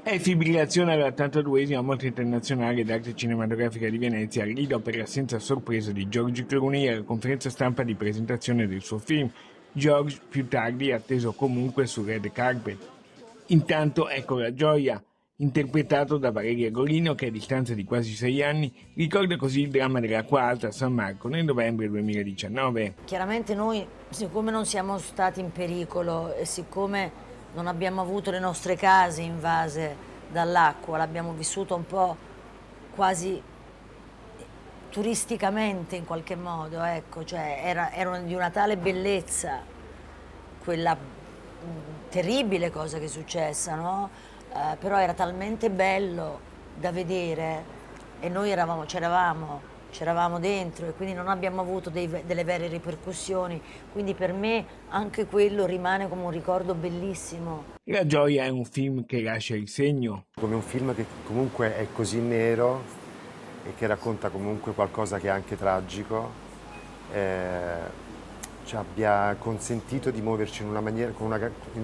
È Fibrillazione all'82esima Mostra Internazionale d'Arte Cinematografica di Venezia, rido per l'assenza a sorpresa di George Clooney alla conferenza stampa di presentazione del suo film. George più tardi atteso comunque sul red carpet. Intanto ecco la gioia, interpretato da Valeria Golino che a distanza di quasi 6 anni ricorda così il dramma dell'Acqua Alta a San Marco nel novembre 2019. Chiaramente noi, siccome non siamo stati in pericolo e siccome non abbiamo avuto le nostre case invase dall'acqua, l'abbiamo vissuto un po' quasi turisticamente in qualche modo, ecco, cioè era di una tale bellezza quella terribile cosa che è successa, no? Però era talmente bello da vedere e noi c'eravamo dentro e quindi non abbiamo avuto delle vere ripercussioni, quindi per me anche quello rimane come un ricordo bellissimo. La gioia è un film che lascia il segno. Come un film che comunque è così nero e che racconta comunque qualcosa che è anche tragico, ci abbia consentito di muoverci in una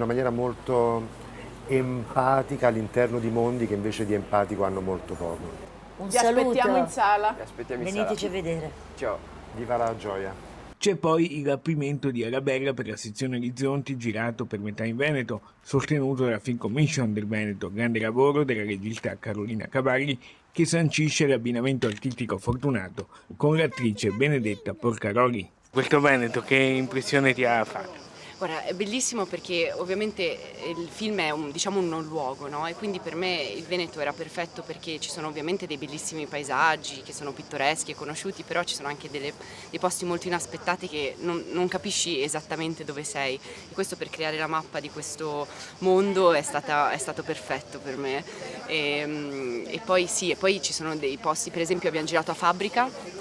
maniera molto empatica all'interno di mondi che invece di empatico hanno molto poco. Un Vi saluto. aspettiamo in sala. Veniteci a vedere. Ciao, viva la gioia! C'è poi il rapimento di Arabella per la sezione Orizzonti, girato per metà in Veneto, sostenuto dalla Film Commission del Veneto, grande lavoro della regista Carolina Cavalli, che sancisce l'abbinamento artistico fortunato con l'attrice Benedetta Porcaroli. Questo Veneto che impressione ti ha fatto? Guarda, è bellissimo perché ovviamente il film è un non luogo, no? E quindi per me il Veneto era perfetto perché ci sono ovviamente dei bellissimi paesaggi che sono pittoreschi e conosciuti, però ci sono anche dei posti molto inaspettati che non capisci esattamente dove sei. E questo per creare la mappa di questo mondo è stato perfetto per me. E poi ci sono dei posti, per esempio abbiamo girato a Fabbrica,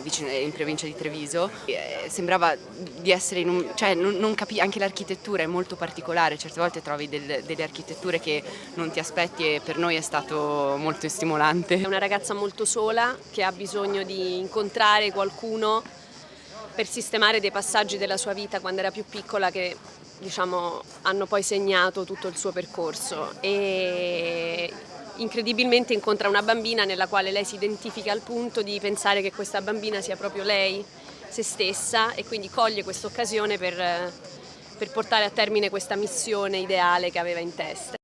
vicino in provincia di Treviso, sembrava di essere non capi, anche l'architettura è molto particolare, certe volte trovi delle architetture che non ti aspetti e per noi è stato molto stimolante. È una ragazza molto sola che ha bisogno di incontrare qualcuno per sistemare dei passaggi della sua vita quando era più piccola che hanno poi segnato tutto il suo percorso e incredibilmente incontra una bambina nella quale lei si identifica al punto di pensare che questa bambina sia proprio lei, se stessa, e quindi coglie questa occasione per portare a termine questa missione ideale che aveva in testa.